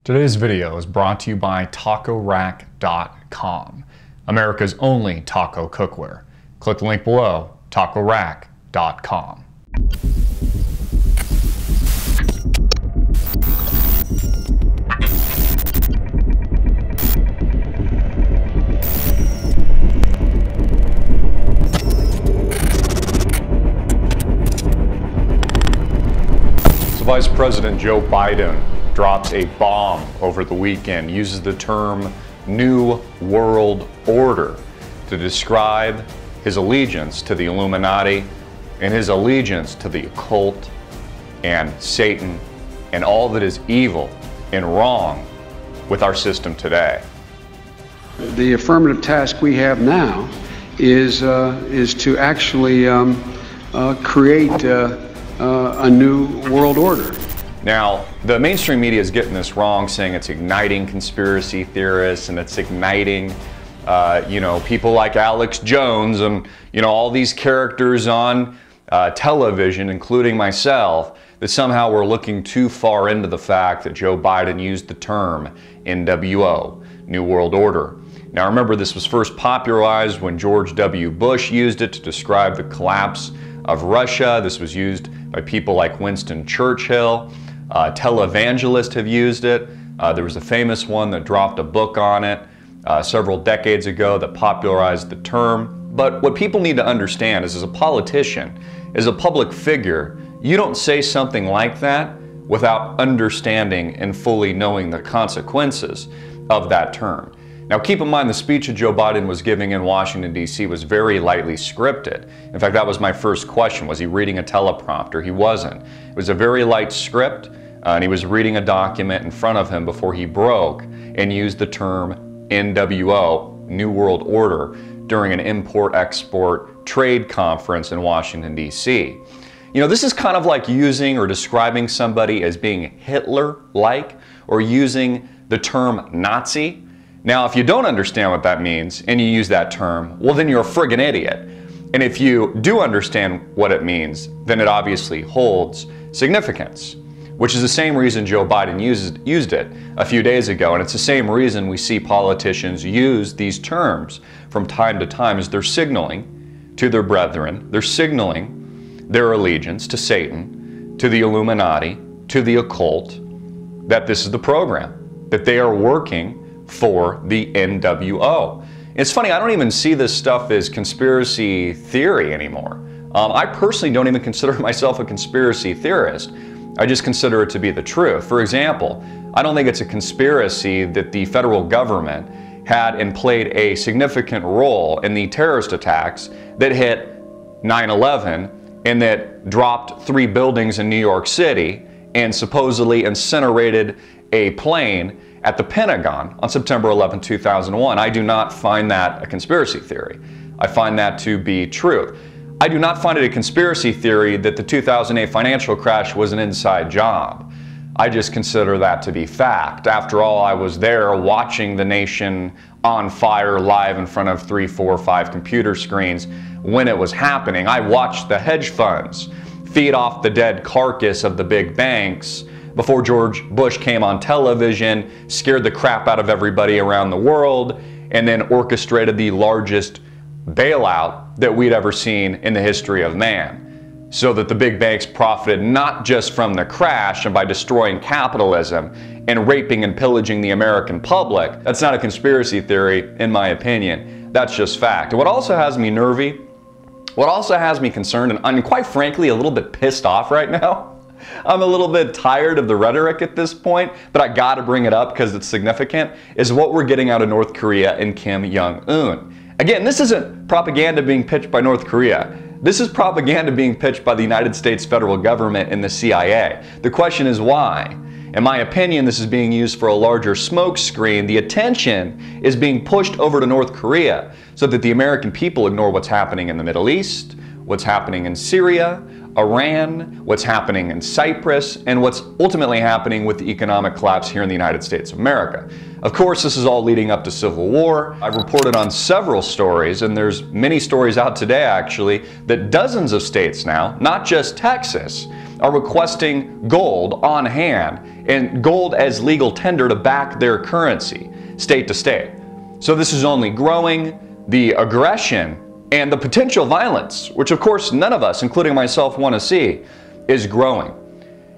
Today's video is brought to you by TacoRack.com, America's only taco cookware. Click the link below, TacoRack.com. Vice President Joe Biden drops a bomb over the weekend, uses the term New World Order to describe his allegiance to the Illuminati and his allegiance to the occult and Satan and all that is evil and wrong with our system today. The affirmative task we have now is to actually create a new world order. Now, the mainstream media is getting this wrong, saying it's igniting conspiracy theorists and it's igniting, people like Alex Jones and, all these characters on television, including myself, that somehow we're looking too far into the fact that Joe Biden used the term NWO, New World Order. Now, remember, this was first popularized when George W. Bush used it to describe the collapse of Russia. This was used by people like Winston Churchill. Televangelists have used it. There was a famous one that dropped a book on it several decades ago that popularized the term. But what people need to understand is, as a politician, as a public figure, you don't say something like that without understanding and fully knowing the consequences of that term. Now, keep in mind, the speech that Joe Biden was giving in Washington, D.C. was very lightly scripted. In fact, that was my first question. Was he reading a teleprompter? He wasn't. It was a very light script, and he was reading a document in front of him before he broke and used the term NWO, New World Order, during an import-export trade conference in Washington, D.C. This is kind of like using or describing somebody as being Hitler-like or using the term Nazi. Now, if you don't understand what that means and you use that term, well, then you're a friggin' idiot. And if you do understand what it means, then it obviously holds significance, which is the same reason Joe Biden used it a few days ago. And it's the same reason we see politicians use these terms from time to time, as they're signaling to their brethren, they're signaling their allegiance to Satan, to the Illuminati, to the occult, that this is the program, that they are working for the NWO. It's funny, I don't even see this stuff as conspiracy theory anymore. I personally don't even consider myself a conspiracy theorist. I just consider it to be the truth. For example, I don't think it's a conspiracy that the federal government had and played a significant role in the terrorist attacks that hit 9/11 and that dropped 3 buildings in New York City and supposedly incinerated a plane at the Pentagon on September 11, 2001. I do not find that a conspiracy theory. I find that to be truth. I do not find it a conspiracy theory that the 2008 financial crash was an inside job. I just consider that to be fact. After all, I was there watching the nation on fire live in front of 3, 4, 5 computer screens when it was happening. I watched the hedge funds feed off the dead carcass of the big banks before George Bush came on television, scared the crap out of everybody around the world, and then orchestrated the largest bailout that we'd ever seen in the history of man. So that the big banks profited not just from the crash and by destroying capitalism and raping and pillaging the American public. That's not a conspiracy theory, in my opinion. That's just fact. And what also has me nervy, what also has me concerned, and I'm quite frankly a little bit pissed off right now, I'm a little bit tired of the rhetoric at this point, but I gotta bring it up because it's significant, is what we're getting out of North Korea and Kim Jong-un. Again, this isn't propaganda being pitched by North Korea. This is propaganda being pitched by the United States federal government and the CIA. The question is why? In my opinion, this is being used for a larger smoke screen. The attention is being pushed over to North Korea so that the American people ignore what's happening in the Middle East, what's happening in Syria, Iran, what's happening in Cyprus, and what's ultimately happening with the economic collapse here in the United States of America. Of course, this is all leading up to civil war. I've reported on several stories, and there's many stories out today actually, that dozens of states now, not just Texas, are requesting gold on hand and gold as legal tender to back their currency, state to state. So this is only growing. The aggression and the potential violence, which of course none of us, including myself, want to see, is growing.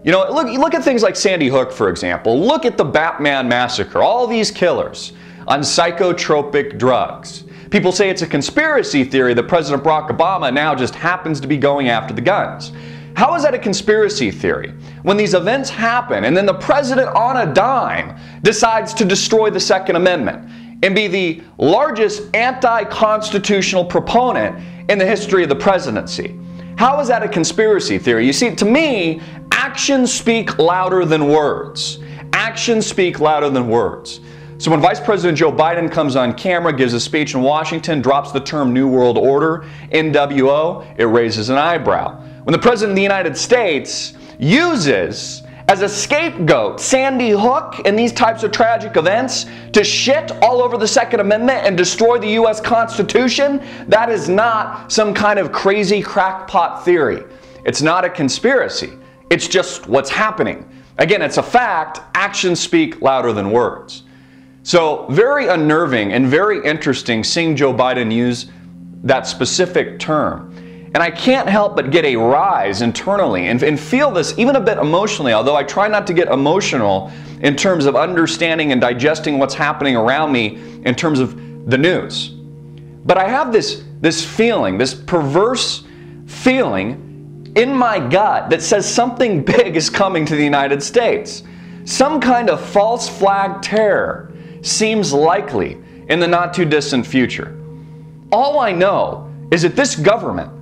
You know, look at things like Sandy Hook, for example. Look at the Batman massacre, all these killers on psychotropic drugs. People say it's a conspiracy theory that President Barack Obama now just happens to be going after the guns. How is that a conspiracy theory? When these events happen and then the president on a dime decides to destroy the Second Amendment and be the largest anti-constitutional proponent in the history of the presidency. How is that a conspiracy theory? You see, to me, actions speak louder than words. Actions speak louder than words. So when Vice President Joe Biden comes on camera, gives a speech in Washington, drops the term New World Order, NWO, it raises an eyebrow. When the President of the United States uses as a scapegoat Sandy Hook and these types of tragic events to shit all over the Second Amendment and destroy the U.S. Constitution, that is not some kind of crazy crackpot theory. It's not a conspiracy. It's just what's happening. Again, it's a fact. Actions speak louder than words. So very unnerving and very interesting seeing Joe Biden use that specific term. And I can't help but get a rise internally and feel this even a bit emotionally, although I try not to get emotional in terms of understanding and digesting what's happening around me in terms of the news. But I have this feeling, this perverse feeling in my gut that says something big is coming to the United States. Some kind of false flag terror seems likely in the not too distant future. All I know is that this government,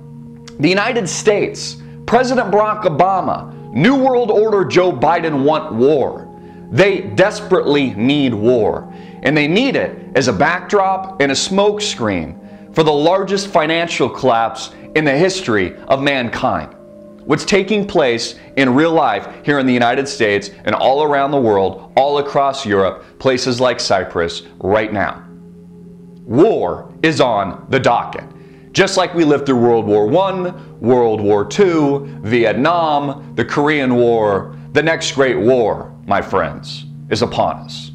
the United States, President Barack Obama, New World Order Joe Biden want war. They desperately need war. And they need it as a backdrop and a smokescreen for the largest financial collapse in the history of mankind. What's taking place in real life here in the United States and all around the world, all across Europe, places like Cyprus right now. War is on the docket. Just like we lived through World War I, World War II, Vietnam, the Korean War, the next great war, my friends, is upon us.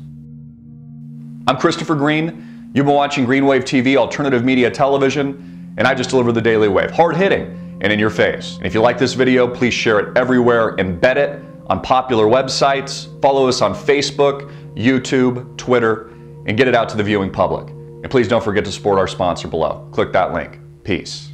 I'm Christopher Green. You've been watching Green Wave TV, alternative media television, and I just deliver the Daily Wave. Hard-hitting and in your face. And if you like this video, please share it everywhere, embed it on popular websites, follow us on Facebook, YouTube, Twitter, and get it out to the viewing public. And please don't forget to support our sponsor below. Click that link. Peace.